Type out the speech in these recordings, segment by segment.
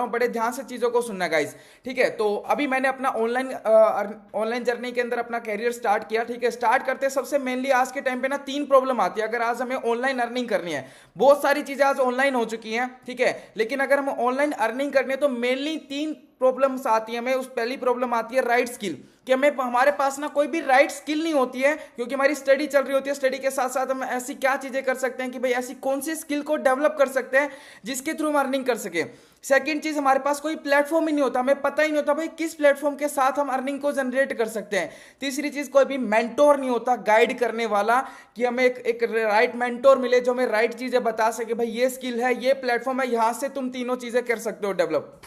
हूं, बड़े ध्यान से चीजों को सुनना गाइस। ठीक है, तो अभी मैंने अपना ऑनलाइन जर्नी के अंदर अपना कैरियर स्टार्ट किया। ठीक है, स्टार्ट करते सबसे मेनली आज के टाइम पे ना तीन प्रॉब्लम आती है। अगर आज हमें ऑनलाइन अर्निंग करनी है, बहुत सारी चीजें आज ऑनलाइन हो चुकी हैं, ठीक है, लेकिन अगर हमें ऑनलाइन अर्निंग करनी है तो मेनली तीन प्रॉब्लम्स आती है हमें। उस पहली प्रॉब्लम आती है राइट स्किल, कि हमें हमारे पास ना कोई भी राइट स्किल नहीं होती है, क्योंकि हमारी स्टडी चल रही होती है। स्टडी के साथ साथ हम ऐसी क्या चीजें कर सकते हैं कि भाई ऐसी कौन सी स्किल को डेवलप कर सकते हैं जिसके थ्रू हम अर्निंग कर सके। सेकंड चीज, हमारे पास कोई प्लेटफॉर्म ही नहीं होता, हमें पता ही नहीं होता भाई किस प्लेटफॉर्म के साथ हम अर्निंग को जनरेट कर सकते हैं। तीसरी चीज, कोई भी मेंटोर नहीं होता गाइड करने वाला, कि हमें एक राइट मेंटोर मिले जो हमें राइट चीजें बता सके, भाई ये स्किल है, ये प्लेटफॉर्म है, यहां से तुम तीनों चीजें कर सकते हो डेवलप।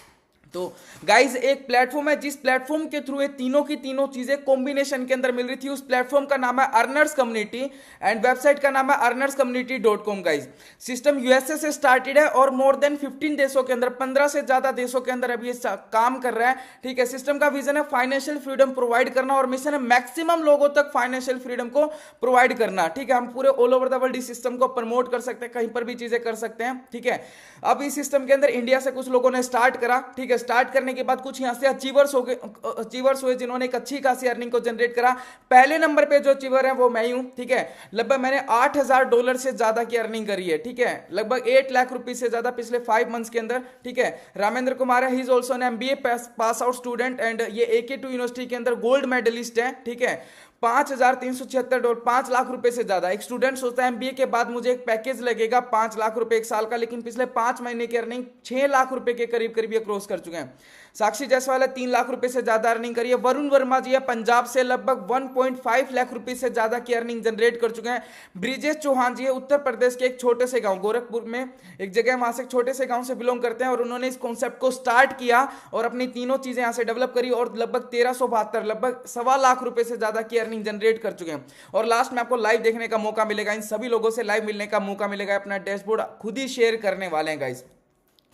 तो गाइज एक प्लेटफॉर्म है जिस प्लेटफॉर्म के थ्रू ये तीनों की तीनों चीजें कॉम्बिनेशन के अंदर मिल रही थी। उस प्लेटफॉर्म का नाम है अर्नर्स कम्युनिटी एंड वेबसाइट का नाम है earnerscommunity.com। गाइज सिस्टम यूएसए से स्टार्टेड है और मोर देन 15 देशों के अंदर, 15 से ज्यादा देशों के अंदर अभी ये काम कर रहा है। ठीक है, सिस्टम का विजन है फाइनेंशियल फ्रीडम प्रोवाइड करना और मिशन है मैक्सिमम लोगों तक फाइनेंशियल फ्रीडम को प्रोवाइड करना। ठीक है, हम पूरे ऑल ओवर द वर्ल्ड इस सिस्टम को प्रमोट कर सकते हैं, कहीं पर भी चीजें कर सकते हैं। ठीक है, अब इस सिस्टम के अंदर इंडिया से कुछ लोगों ने स्टार्ट करा। ठीक है, स्टार्ट करने के बाद कुछ यहां से अचीवर्स हुए जिन्होंने एक अच्छी खासी अर्निंग को जनरेट करा। पहले नंबर पे जो अचीवर है वो मैं ही हूं। ठीक है, लगभग मैंने $8,000 से ज्यादा की अर्निंग करी है। ठीक है, लगभग 8 लाख रुपए से ज्यादा पिछले 5 मंथ्स के अंदर। ठीक है, रामेंद्र कुमार है, he is also an MBA pass out student and ये AK2 यूनिवर्सिटी के अंदर गोल्ड मेडलिस्ट है। ठीक है, $5,376, 5 लाख रुपए से ज्यादा। एक स्टूडेंट सोचता है एमबीए के बाद मुझे एक पैकेज लगेगा 5 लाख रुपए एक साल का, लेकिन पिछले 5 महीने की अर्निंग 6 लाख रुपए के करीब करीब ये क्रॉस कर चुके हैं। साक्षी जायसवाल है, 3 लाख रुपए से ज्यादा अर्निंग करी है। वरुण वर्मा जी है पंजाब से, लगभग 1.5 लाख रुपए से ज्यादा की अर्निंग जनरेट कर चुके हैं। ब्रिजेश चौहान जी है, उत्तर प्रदेश के एक छोटे से गांव गोरखपुर में एक जगह, वहां से एक छोटे से गांव से बिलोंग करते हैं और उन्होंने इस कॉन्सेप्ट को स्टार्ट किया और अपनी तीनों चीजें यहां से डेवलप करी और लगभग 1372, लगभग 1.25 लाख रुपए से ज्यादा की अर्निंग जनरेट कर चुके हैं। और लास्ट में आपको लाइव देखने का मौका मिलेगा, इन सभी लोगों से लाइव मिलने का मौका मिलेगा, अपना डैशबोर्ड खुद ही शेयर करने वाले हैं गाइस।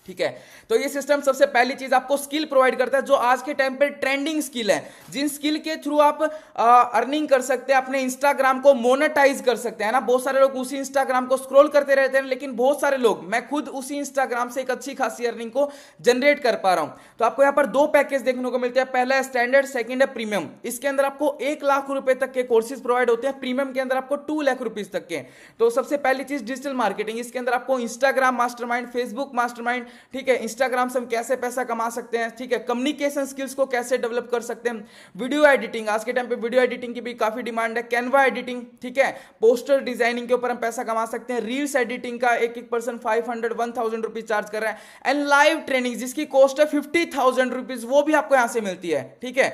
ठीक है, तो ये सिस्टम सबसे पहली चीज आपको स्किल प्रोवाइड करता है जो आज के टाइम पे ट्रेंडिंग स्किल है, जिन स्किल के थ्रू आप अर्निंग कर सकते हैं, अपने इंस्टाग्राम को मोनेटाइज कर सकते हैं ना। बहुत सारे लोग उसी इंस्टाग्राम को स्क्रॉल करते रहते हैं, लेकिन बहुत सारे लोग, मैं खुद उसी इंस्टाग्राम से एक अच्छी खासी अर्निंग को जनरेट कर पा रहा हूं। तो आपको यहां पर 2 पैकेज देखने को मिलते हैं, पहला है स्टैंडर्ड, सेकंड है प्रीमियम। इसके अंदर आपको 1 लाख रुपए तक के कोर्सेज प्रोवाइड होते हैं, प्रीमियम के अंदर आपको 2 लाख रुपीज तक के। तो सबसे पहली चीज डिजिटल मार्केटिंग, इसके अंदर आपको इंस्टाग्राम मास्टरमाइंड, फेसबुक मास्टरमाइंड, ठीक है, इंस्टाग्राम से हम कैसे पैसा कमा सकते हैं, ठीक है, कम्युनिकेशन स्किल्स को कैसे डेवलप कर सकते हैं, वीडियो एडिटिंग, आज के टाइम पे वीडियो एडिटिंग की भी काफी डिमांड है, कैनवा एडिटिंग, ठीक है, पोस्टर डिजाइनिंग के ऊपर हम पैसा कमा सकते हैं, रील्स एडिटिंग का एक पर्सन 500-1,000 रुपीज चार्ज कर रहा है, एंड लाइव ट्रेनिंग जिसकी कॉस्ट है 50,000 रुपीज, वो भी आपको यहां से मिलती है। ठीक है,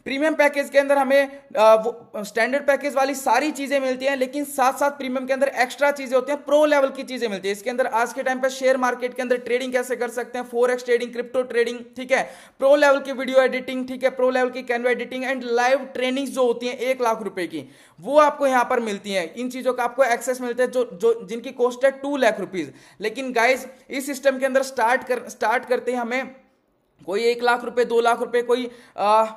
प्रीमियम पैकेज के अंदर हमें स्टैंडर्ड पैकेज वाली सारी चीजें मिलती हैं, लेकिन साथ साथ प्रीमियम के अंदर एक्स्ट्रा चीजें होती हैं, प्रो लेवल की चीजें मिलती है। इसके अंदर आज के टाइम पे शेयर मार्केट के अंदर ट्रेडिंग कैसे कर सकते हैं, फॉरेक्स ट्रेडिंग, क्रिप्टो ट्रेडिंग, ठीक है, प्रो लेवल की वीडियो एडिटिंग, ठीक है, प्रो लेवल की Canva editing and live training जो होती है 1 लाख रुपए की, वो आपको यहां पर मिलती है। इन चीजों का आपको एक्सेस मिलता है जो जिनकी कॉस्ट है 2 लाख रुपीज। लेकिन गाइस इस सिस्टम के अंदर स्टार्ट करते हैं हमें कोई 1 लाख रुपए, 2 लाख रुपए, कोई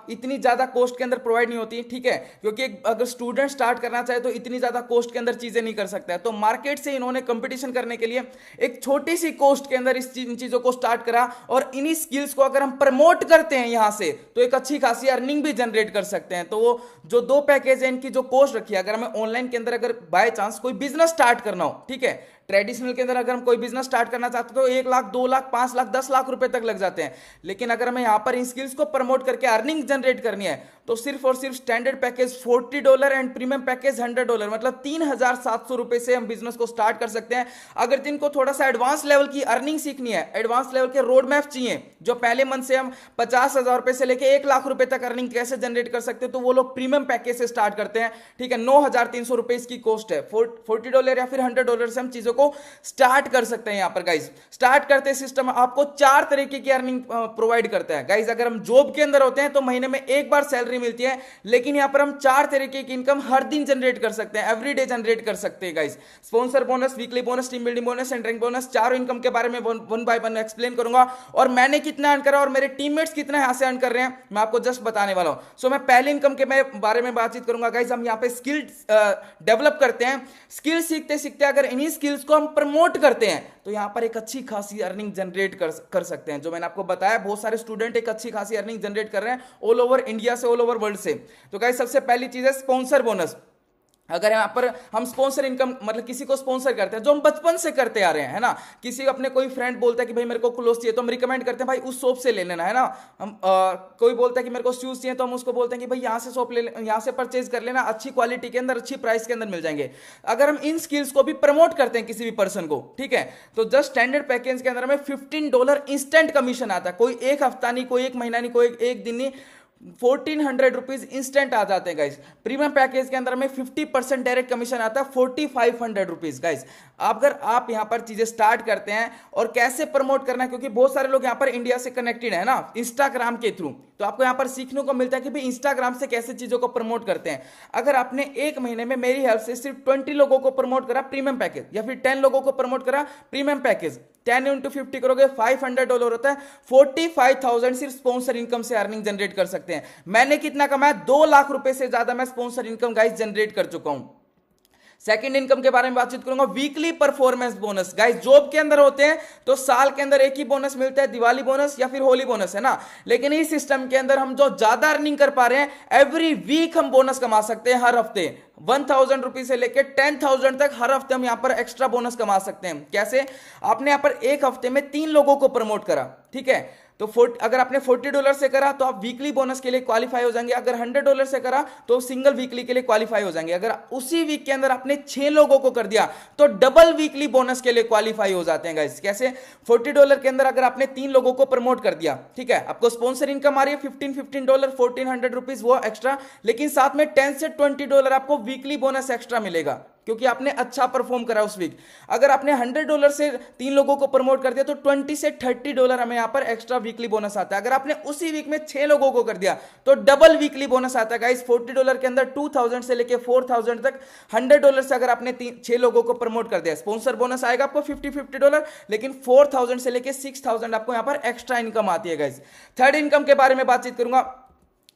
इतनी ज्यादा कॉस्ट के अंदर प्रोवाइड नहीं होती। ठीक है, क्योंकि अगर स्टूडेंट स्टार्ट करना चाहे तो इतनी ज्यादा कॉस्ट के अंदर चीजें नहीं कर सकता है। तो मार्केट से इन्होंने कंपटीशन करने के लिए एक छोटी सी कॉस्ट के अंदर इन चीजों को स्टार्ट करा, और इन्हीं स्किल्स को अगर हम प्रमोट करते हैं यहां से तो एक अच्छी खासी अर्निंग भी जनरेट कर सकते हैं। तो वो जो 2 पैकेज है इनकी जो कॉस्ट रखी है, अगर हमें ऑनलाइन के अंदर अगर बाय चांस कोई बिजनेस स्टार्ट करना हो, ठीक है, ट्रेडिशनल के अंदर अगर हम कोई बिजनेस स्टार्ट करना चाहते हैं तो 1 लाख, 2 लाख, 5 लाख, 10 लाख रुपए तक लग जाते हैं। लेकिन अगर हमें यहां पर इन स्किल्स को प्रमोट करके अर्निंग जनरेट करनी है तो सिर्फ और सिर्फ standard package $40 and premium package $100, मतलब 3,700 रुपए से हम बिजनेस को स्टार्ट कर सकते हैं। अगर जिनको थोड़ा सा एडवांस लेवल की अर्निंग सीखनी है, एडवांस लेवल के रोड मैप चाहिए, जो पहले मंथ से हम 50,000 रुपए से लेकर 1 लाख रुपए तक अर्निंग कैसे जनरेट कर सकते हैं, तो वो लोग प्रीमियम पैकेज से स्टार्ट करते हैं। ठीक है, 9,300 रुपए इसकी कॉस्ट है, $40 या फिर $100 से हम चीजों को स्टार्ट कर सकते हैं। यहां पर गाइस स्टार्ट करते सिस्टम आपको 4 तरीके की अर्निंग प्रोवाइड करता है। गाइस अगर हम जॉब के अंदर होते हैं तो महीने में एक बार सैलरी मिलती है, लेकिन यहां पर हम 4 तरीके की इनकम हर दिन जनरेट कर सकते हैं, एवरीडे जनरेट कर सकते हैं। Guys sponsor bonus, weekly bonus, team building bonus and rank bonus, चारों इनकम के बारे में वन बाय वन एक्सप्लेन करूंगा, और मैंने कितना अर्न करा और मेरे टीममेट्स कितना यहां से अर्न कर रहे हैं मैं आपको जस्ट बताने वाला हूं। सो मैं पहले इनकम के बारे में बातचीत करूंगा। गाइस हम यहां पे स्किल डेवलप करते हैं, स्किल सीखते सीखते अगर इन्हीं स्किल्स को हम प्रमोट करते हैं तो यहाँ पर एक अच्छी खासी अर्निंग जनरेट कर सकते हैं। जो मैंने आपको बताया, बहुत सारे स्टूडेंट एक अच्छी खासी अर्निंग जनरेट कर रहे हैं ऑल ओवर इंडिया से, ऑल ओवर वर्ल्ड से। तो गाइस सबसे पहली चीज है स्पॉन्सर बोनस। अगर यहाँ पर हम स्पॉन्सर इनकम मतलब किसी को स्पॉन्सर करते हैं जो हम बचपन से करते आ रहे हैं, है ना, किसी अपने कोई फ्रेंड बोलता है कि भाई मेरे को क्लोथ चाहिए तो हम रिकमेंड करते हैं भाई उस शॉप से ले लेना, है ना। हम कोई बोलता है कि मेरे को शूज चाहिए तो हम उसको बोलते हैं कि भाई यहाँ से शॉप यहाँ से परचेज कर लेना, अच्छी क्वालिटी के अंदर अच्छी प्राइस के अंदर मिल जाएंगे। अगर हम इन स्किल्स को भी प्रमोट करते हैं किसी भी पर्सन को, ठीक है, तो जस्ट स्टैंडर्ड पैकेज के अंदर हमें $15 इंस्टेंट कमीशन आता है। कोई एक हफ्ता नहीं, कोई एक महीना नहीं, कोई एक दिन नहीं, 1400 रुपीज इंस्टेंट आ जाते हैं गाइस। प्रीमियम पैकेज के अंदर में 50% डायरेक्ट कमीशन आता है 4500 रुपीज गाइस। अगर आप यहां पर चीजें स्टार्ट करते हैं और कैसे प्रमोट करना है, क्योंकि बहुत सारे लोग यहां पर इंडिया से कनेक्टेड है ना इंस्टाग्राम के थ्रू, तो आपको यहां पर सीखने को मिलता है कि भाई इंस्टाग्राम से कैसे चीजों को प्रमोट करते हैं। अगर आपने एक महीने में मेरी हेल्प से सिर्फ 20 लोगों को प्रमोट करा प्रीमियम पैकेज, या फिर 10 लोगों को प्रमोट करा प्रीमियम पैकेज, 10 × 50 करोगे $500 होता है, 45,000 सिर्फ स्पॉन्सर इनकम से अर्निंग जनरेट कर सकते हैं। मैंने कितना कमाया? 2 लाख रुपए से ज्यादा मैं स्पॉन्सर इनकम गाइस जनरेट कर चुका हूं। सेकंड इनकम के बारे में बातचीत करूंगा, weekly performance bonus. Guys job के अंदर होते हैं तो साल के अंदर एक ही बोनस मिलता है, दिवाली बोनस या फिर होली बोनस, है ना। लेकिन इस सिस्टम के अंदर हम जो ज्यादा अर्निंग कर पा रहे हैं, एवरी वीक हम बोनस कमा सकते हैं। हर हफ्ते 1000 रुपीज से लेकर 10,000 तक हर हफ्ते हम यहां पर एक्स्ट्रा बोनस कमा सकते हैं। कैसे? आपने यहां पर एक हफ्ते में 3 लोगों को प्रमोट करा, ठीक है, तो अगर आपने $40 से करा तो आप वीकली बोनस के लिए क्वालिफाई हो जाएंगे। अगर $100 से करा तो सिंगल वीकली के लिए क्वालिफाई हो जाएंगे। अगर उसी वीक के अंदर आपने 6 लोगों को कर दिया तो डबल वीकली बोनस के लिए क्वालिफाई हो जाते हैं गाइस। कैसे? $40 के अंदर अगर आपने 3 लोगों को प्रमोट कर दिया, ठीक है, आपको स्पॉन्सर इनकम आ रही है $15 1400 रुपीज वो एक्स्ट्रा, लेकिन साथ में $10 से $20 आपको वीकली बोनस एक्स्ट्रा मिलेगा क्योंकि आपने अच्छा परफॉर्म करा उस वीक। अगर आपने $100 से 3 लोगों को प्रमोट कर दिया तो $20 से $30 हमें यहां पर एक्स्ट्रा वीकली बोनस आता है। अगर आपने उसी वीक में 6 लोगों को कर दिया तो डबल वीकली बोनस आता है गाइस। $40 के अंदर 2000 से लेके 4000 तक, $100 से अगर आपने 6 लोगों को प्रमोट कर दिया, स्पॉन्सर बोनस आएगा आपको $50, लेकिन 4000 से लेके 6000 आपको यहां पर एक्स्ट्रा इनकम आती है गाइस। थर्ड इनकम के बारे में बातचीत करूंगा।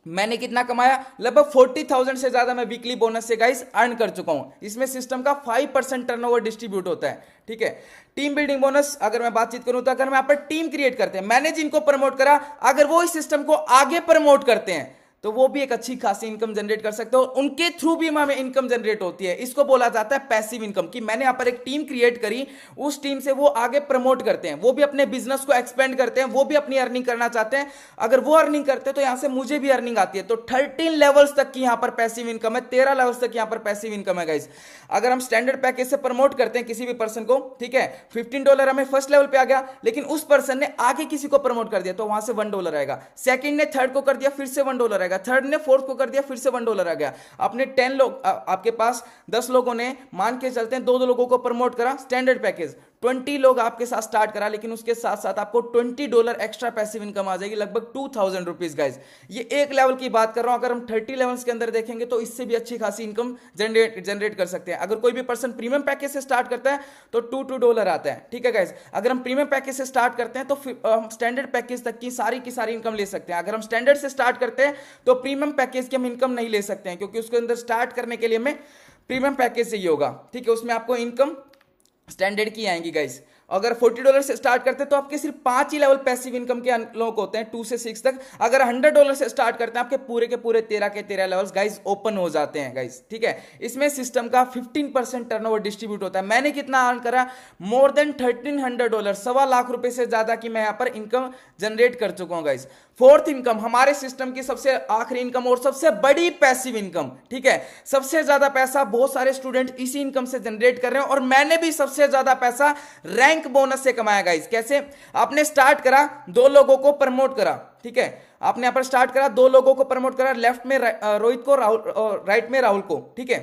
मैंने कितना कमाया? लगभग 40,000 से ज्यादा मैं वीकली बोनस से गाइस अर्न कर चुका हूं। इसमें सिस्टम का 5% टर्नओवर डिस्ट्रीब्यूट होता है, ठीक है। टीम बिल्डिंग बोनस अगर मैं बातचीत करूं तो अगर हम यहां पर टीम क्रिएट करते हैं, मैंने जिनको प्रमोट करा, अगर वो इस सिस्टम को आगे प्रमोट करते हैं तो वो भी एक अच्छी खासी इनकम जनरेट कर सकते हो, उनके थ्रू भी हमें इनकम जनरेट होती है। इसको बोला जाता है पैसिव इनकम, कि मैंने यहां पर एक टीम क्रिएट करी, उस टीम से वो आगे प्रमोट करते हैं, वो भी अपने बिजनेस को एक्सपेंड करते हैं, वो भी अपनी अर्निंग करना चाहते हैं। अगर वो अर्निंग करते हैं तो यहां से मुझे भी अर्निंग आती है। तो 13 लेवल्स तक की यहां पर पैसिव इनकम है, 13 लेवल्स तक यहां पर पैसिव इनकम है गाइस। अगर हम स्टैंडर्ड पैकेज से प्रमोट करते हैं किसी भी पर्सन को, ठीक है, $15 हमें फर्स्ट लेवल पे आ गया, लेकिन उस पर्सन ने आगे किसी को प्रमोट कर दिया तो वहां से $1 आएगा। सेकंड ने थर्ड को कर दिया, फिर से $1 आएगा। थर्ड ने फोर्थ को कर दिया, फिर से $1 आ गया। आपने 10 लोग, आपके पास 10 लोगों ने, मान के चलते हैं 2 लोगों को प्रमोट करा स्टैंडर्ड पैकेज, 20 लोग आपके साथ स्टार्ट करा, लेकिन उसके साथ साथ आपको $20 एक्स्ट्रा पैसिव इनकम आ जाएगी, लगभग 2000 रुपीज गाइस। ये एक लेवल की बात कर रहा हूं। अगर हम 30 लेवल्स के अंदर देखेंगे तो इससे भी अच्छी खासी इनकम जनरेट कर सकते हैं। अगर कोई भी पर्सन प्रीमियम पैकेज से स्टार्ट करता है तो $2 आता है, ठीक है गाइस। अगर हम प्रीमियम पैकेज से स्टार्ट करते हैं तो हम स्टैंडर्ड पैकेज तक की सारी इनकम ले सकते हैं। अगर हम स्टैंडर्ड से स्टार्ट करते हैं तो प्रीमियम पैकेज की हम इनकम नहीं ले सकते हैं, क्योंकि उसके अंदर स्टार्ट करने के लिए हमें प्रीमियम पैकेज चाहिए होगा, ठीक है, उसमें आपको इनकम स्टैंडर्ड की आएंगी गाइस। अगर $40 से स्टार्ट करते हैं तो आपके सिर्फ 5 ही लेवल पैसिव इनकम के अनलॉक होते हैं, 2 से 6 तक। अगर $100 से स्टार्ट करते हैं आपके पूरे के पूरे 13 के 13 लेवल्स गाइस ओपन हो जाते हैं गाइस, ठीक है। इसमें सिस्टम का 15% टर्नओवर डिस्ट्रीब्यूट होता है। मैंने कितना अर्न करा? मोर देन $1300, $1.25 रुपए से ज्यादा की मैं यहां पर इनकम जनरेट कर चुका हूं गाइस। फोर्थ इनकम, हमारे सिस्टम की सबसे आखिरी इनकम और सबसे बड़ी पैसिव इनकम, ठीक है। सबसे ज्यादा पैसा बहुत सारे स्टूडेंट इसी इनकम से जनरेट कर रहे हैं, और मैंने भी सबसे ज्यादा पैसा रैंक बोनस से कमाया गाइस। कैसे? आपने स्टार्ट करा, 2 लोगों को प्रमोट करा, ठीक है, आपने यहां पर स्टार्ट करा, 2 लोगों को प्रमोट करा, लेफ्ट में रोहित को, राहुल, राइट में राहुल को, ठीक है,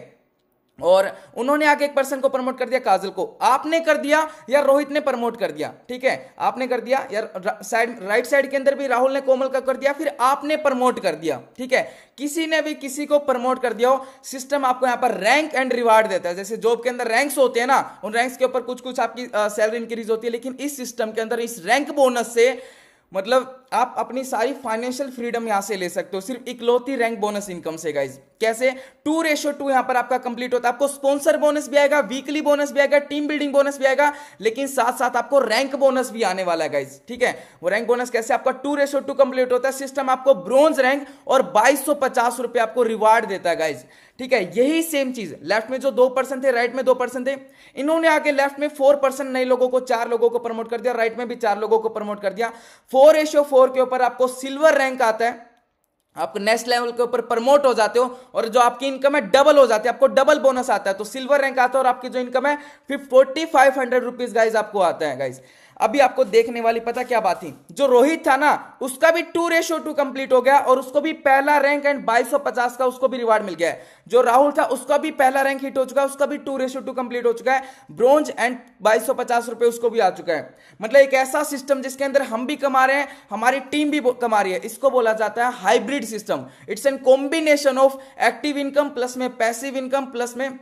और उन्होंने आगे एक पर्सन को प्रमोट कर दिया, काजल को। आपने कर दिया या रोहित ने प्रमोट कर दिया, ठीक है, आपने कर दिया, या राइट साइड के अंदर भी राहुल ने कोमल का कर दिया, फिर आपने प्रमोट कर दिया, ठीक है। किसी ने भी किसी को प्रमोट कर दिया हो, सिस्टम आपको यहां पर रैंक एंड रिवार्ड देता है। जैसे जॉब के अंदर रैंक्स होते हैं ना, उन रैंक्स के ऊपर कुछ कुछ आपकी सैलरी इंक्रीज होती है, लेकिन इस सिस्टम के अंदर इस रैंक बोनस से मतलब आप अपनी सारी फाइनेंशियल फ्रीडम यहां से ले सकते हो, सिर्फ इकलौती रैंक बोनस इनकम से गाइज। कैसे? 2:2 यहां पर आपका कंप्लीट होता है। आपको स्पॉन्सर बोनस भी आएगा, वीकली बोनस भी आएगा, टीम बिल्डिंग बोनस भी आएगा, लेकिन साथ साथ आपको रैंक बोनस भी आने वाला है गाइस, ठीक है। वो रैंक बोनस कैसे? आपका 2:2 कंप्लीट होता है, सिस्टम आपको ब्रोंज रैंक और 2250 रुपए आपको रिवार्ड देता है गाइस, ठीक है। यही सेम चीज लेफ्ट में जो 2% थे, राइट में 2% थे, इन्होंने आगे लेफ्ट में 4% नए लोगों को, 4 लोगों को प्रमोट कर दिया, राइट में भी 4 लोगों को प्रमोट कर दिया। 4:4 के ऊपर आपको सिल्वर रैंक आता है, आप नेक्स्ट लेवल के ऊपर प्रमोट हो जाते हो और जो आपकी इनकम है डबल हो जाती है, आपको डबल बोनस आता है। तो सिल्वर रैंक आता है और आपकी जो इनकम है 4500 रुपीज गाइज आपको आता है गाइज। अभी आपको देखने वाली पता क्या बात थी, जो रोहित था ना उसका भी 2:2 कंप्लीट हो गया और उसको भी पहला रैंक एंड 2250 का उसको भी रिवार्ड मिल गया है। जो राहुल था उसका भी पहला रैंक हिट हो चुका है, उसका भी 2:2 कंप्लीट हो चुका है, ब्रोंज एंड 2250 रुपए उसको भी आ चुका है। मतलब एक ऐसा सिस्टम जिसके अंदर हम भी कमा रहे हैं, हमारी टीम भी कमा रही है, इसको बोला जाता है hybrid system. It's an combination of active income plus में पैसिव इनकम प्लस में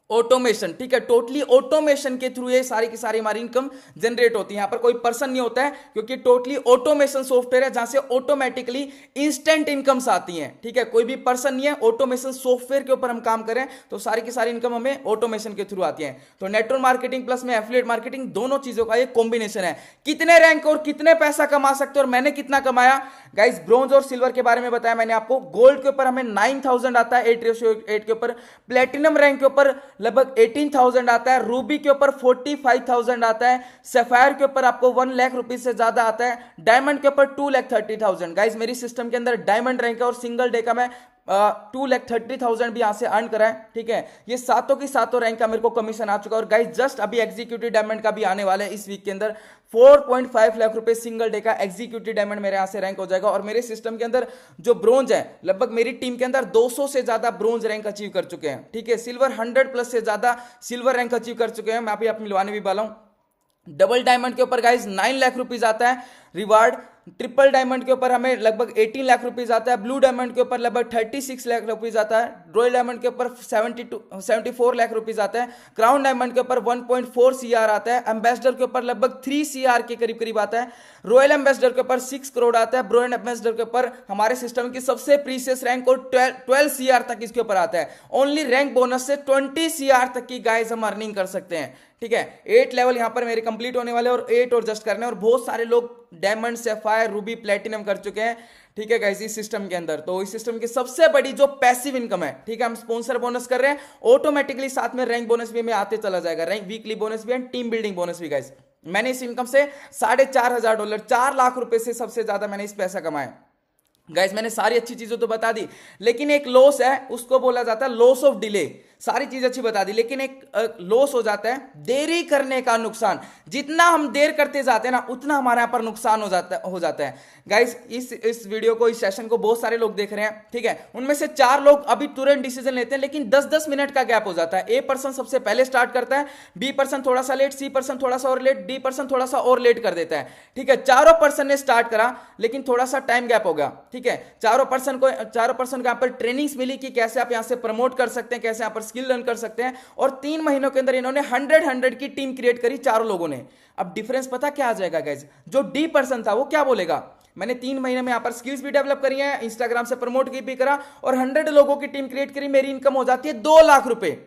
ऑटोमेशन, ठीक है। टोटली ऑटोमेशन के थ्रू ये सारी की सारी हमारी इनकम जनरेट होती है। यहां पर कोई पर्सन नहीं होता है क्योंकि टोटली ऑटोमेशन सॉफ्टवेयर है जहां से ऑटोमेटिकली इंस्टेंट इनकम्स आती हैं, ठीक है। कोई भी पर्सन नहीं है, ऑटोमेशन सॉफ्टवेयर के ऊपर हम काम करें तो सारी की सारी इनकम हमें ऑटोमेशन के थ्रू आती है। तो नेटवर्क मार्केटिंग प्लस में एफिलिएट मार्केटिंग, दोनों चीजों का ये कॉम्बिनेशन है। कितने रैंक और कितने पैसा कमा सकते हो और मैंने कितना कमाया गाइस, ब्रॉन्ज और सिल्वर के बारे में बताया मैंने आपको। गोल्ड के ऊपर हमें 9000 आता है 8:8 के ऊपर, प्लेटिनम रैंक के ऊपर लगभग 18,000 आता है, रूबी के ऊपर 45,000 आता है, सफायर के ऊपर आपको 1 लाख रुपीज से ज्यादा आता है, डायमंड के ऊपर 2,30,000। गाइस मेरी सिस्टम के अंदर डायमंड रैंक है और सिंगल डे का मैं 2,30,000 भी यहां से अर्न करा है, ठीक है। ये सातों की सातों रैंक का मेरे को कमीशन आ चुका है। और गाइस जस्ट अभी एग्जीक्यूटिव डायमंड का भी आने वाला है इस वीक के अंदर, 4.5 लाख रुपए सिंगल डे का एग्जीक्यूटिव डायमंड मेरे यहां से रैंक हो जाएगा। और मेरे सिस्टम के अंदर जो ब्रोंज है, लगभग मेरी टीम के अंदर 200 से ज्यादा ब्रोंज रैंक अचीव कर चुके हैं, ठीक है। सिल्वर 100+ से ज्यादा सिल्वर रैंक अचीव कर चुके हैं, मैं अभी आप मिलवाने भी वाला हूं। डबल डायमंड के ऊपर गाइस 9 लाख रुपीज आता है रिवार्ड, ट्रिपल डायमंड के ऊपर हमें लगभग 18 लाख रुपीज आता है, ब्लू डायमंड के ऊपर लगभग 36 लाख रुपीज आता है, रॉयल डायमंड के ऊपर 74 लाख रुपीज आता है, क्राउन डायमंड के ऊपर 1.4 CR आता है, एम्बेसडर के ऊपर लगभग 3 CR के करीब करीब आता है, रॉयल एम्बेसडर के ऊपर 6 करोड़ आता है, ब्रोएंड एम्बेसडर के ऊपर हमारे सिस्टम की सबसे प्रीसियस रैंक और 12 CR तक इसके ऊपर आता है। ओनली रैंक बोनस से 20 CR तक की गाइस हम अर्निंग कर सकते हैं, ठीक है। 8 लेवल यहां पर मेरे कंप्लीट होने वाले और 8 और जस्ट करने, और बहुत सारे लोग डायमंड, सैफायर, रूबी, प्लेटिनम कर चुके हैं, ठीक है गाइस इस सिस्टम के अंदर। तो इस सिस्टम की सबसे बड़ी जो पैसिव इनकम है, ठीक है, हम स्पॉन्सर बोनस कर रहे हैं, ऑटोमेटिकली साथ में रैंक बोनस भी हमें आते चला जाएगा, रैंक वीकली बोनस भी एंड टीम बिल्डिंग बोनस भी गाइस। मैंने इस इनकम से $4,500 4 लाख रुपए से सबसे ज्यादा मैंने इस पैसा कमाया गाइस। मैंने सारी अच्छी चीजों तो बता दी, लेकिन एक लॉस है, उसको बोला जाता है लॉस ऑफ डिले। सारी चीज अच्छी बता दी, लेकिन एक लॉस हो जाता है देरी करने का नुकसान। जितना हम देर करते जाते हैं ना, उतना हमारे यहाँ पर नुकसान हो जाता है गाइस। इस वीडियो को, इस सेशन को बहुत सारे लोग देख रहे हैं, ठीक है। उनमें से 4 लोग अभी तुरंत डिसीजन लेते हैं, लेकिन 10-10 मिनट का गैप हो जाता है। ए पर्सन सबसे पहले स्टार्ट करता है, बी पर्सन थोड़ा सा लेट, सी पर्सन थोड़ा सा और लेट, डी पर्सन थोड़ा सा और लेट कर देता है, ठीक है। चारों पर्सन ने स्टार्ट करा लेकिन थोड़ा सा टाइम गैप हो गया, ठीक है। चारों पर्सन को यहाँ पर ट्रेनिंग्स मिली कि कैसे आप यहाँ से प्रमोट कर सकते हैं, कैसे यहाँ पर स्किल लर्न कर सकते हैं, और 3 महीनों के अंदर इन्होंने 100 की टीम क्रिएट करी चारों लोगों ने। अब डिफरेंस पता क्या आ जाएगा गाइस, जो डी पर्सन था वो क्या बोलेगा, मैंने 3 महीने में यहाँ पर स्किल्स भी डेवलप करी है, इंस्टाग्राम से प्रमोट भी करा और 100 लोगों की टीम क्रिएट करी, मेरी इनकम हो जाती है 2 लाख रुपए।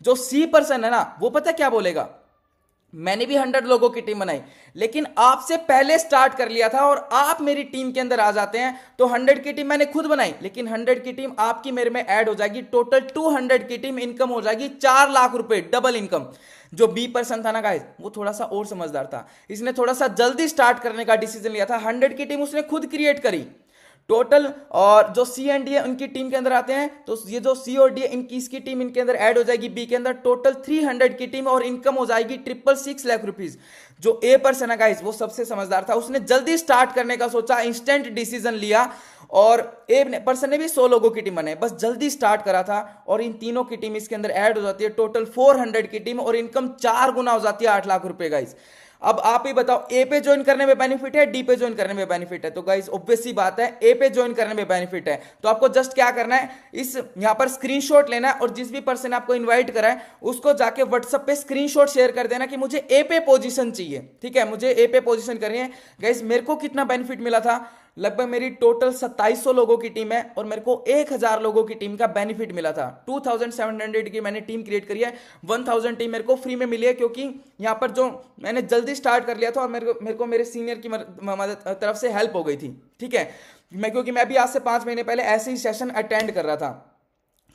जो सी पर्सन है ना, वो पता क्या बोलेगा, मैंने भी 100 लोगों की टीम बनाई, लेकिन आपसे पहले स्टार्ट कर लिया था और आप मेरी टीम के अंदर आ जाते हैं, तो 100 की टीम मैंने खुद बनाई, लेकिन 100 की टीम आपकी मेरे में ऐड हो जाएगी, टोटल 200 की टीम, इनकम हो जाएगी 4 लाख रुपए, डबल इनकम। जो बी पर्सन था ना गाइस, वो थोड़ा सा और समझदार था, इसने थोड़ा सा जल्दी स्टार्ट करने का डिसीजन लिया था, 100 की टीम उसने खुद क्रिएट करी टोटल। और जो सी एंड डी है उनकी टीम के अंदर आते हैं, तो ये जो सी और डी है इनकी, इसकी टीम इनके अंदर ऐड हो जाएगी बी के अंदर, टोटल 300 की टीम और इनकम हो जाएगी 666 लाख रुपीज। जो ए पर्सन है गाइस, वो सबसे समझदार था, उसने जल्दी स्टार्ट करने का सोचा, इंस्टेंट डिसीजन लिया, और ए पर्सन ने भी 100 लोगों की टीम बनाई, बस जल्दी स्टार्ट करा था, और इन तीनों की टीम इसके अंदर ऐड हो जाती है, टोटल 400 की टीम, और इनकम 4 गुना हो जाती है 8 लाख रुपए गाइस। अब आप ही बताओ, ए पे ज्वाइन करने में बेनिफिट है, डी पे ज्वाइन करने में बेनिफिट है? तो गाइस ऑब्वियस सी बात है, ए पे ज्वाइन करने में बेनिफिट है। तो आपको जस्ट क्या करना है, इस यहां पर स्क्रीनशॉट लेना है और जिस भी पर्सन ने आपको इनवाइट करा है उसको जाके व्हाट्सएप पे स्क्रीनशॉट शेयर कर देना कि मुझे ए पे पोजीशन चाहिए, ठीक है, मुझे ए पे पोजीशन करनी है। गाइस मेरे को कितना बेनिफिट मिला था, लगभग मेरी टोटल 2700 लोगों की टीम है और मेरे को 1000 लोगों की टीम का बेनिफिट मिला था। 2700 की मैंने टीम क्रिएट करी है, 1000 टीम मेरे को फ्री में मिली है, क्योंकि यहाँ पर जो मैंने जल्दी स्टार्ट कर लिया था और मेरे को मेरे सीनियर की मदद तरफ से हेल्प हो गई थी। ठीक है, क्योंकि मैं भी आज से 5 महीने पहले ऐसे ही सेशन अटेंड कर रहा था।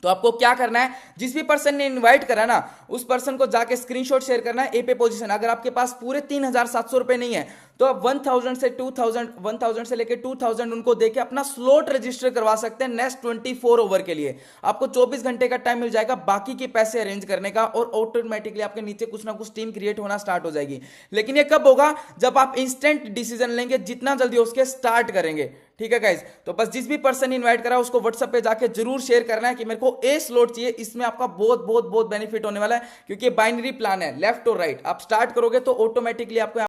तो आपको क्या करना है, जिस भी पर्सन ने इनवाइट करा ना, उस पर्सन को जाके स्क्रीनशॉट शेयर करना है ए पे पोजीशन। अगर आपके पास पूरे 3700 रुपए नहीं है तो आप 1000 से लेके 2000 उनको देके अपना स्लॉट रजिस्टर करवा सकते हैं नेक्स्ट 24 ओवर के लिए। आपको 24 घंटे का टाइम मिल जाएगा बाकी के पैसे अरेंज करने का, और ऑटोमेटिकली आपके नीचे कुछ ना कुछ टीम क्रिएट होना स्टार्ट हो जाएगी। लेकिन ये कब होगा, जब आप इंस्टेंट डिसीजन लेंगे, जितना जल्दी हो सके स्टार्ट करेंगे। ठीक है गाइज, तो बस जिस भी पर्सन इनवाइट करा उसको व्हाट्सएप पे जाके जरूर शेयर करना है कि मेरे को ए स्लॉट चाहिए। इसमें आपका बहुत बहुत बहुत बेनिफिट होने वाला है, क्योंकि बाइनरी प्लान है, लेफ्ट और राइट। आप स्टार्ट करोगे तो ऑटोमेटिकली आपको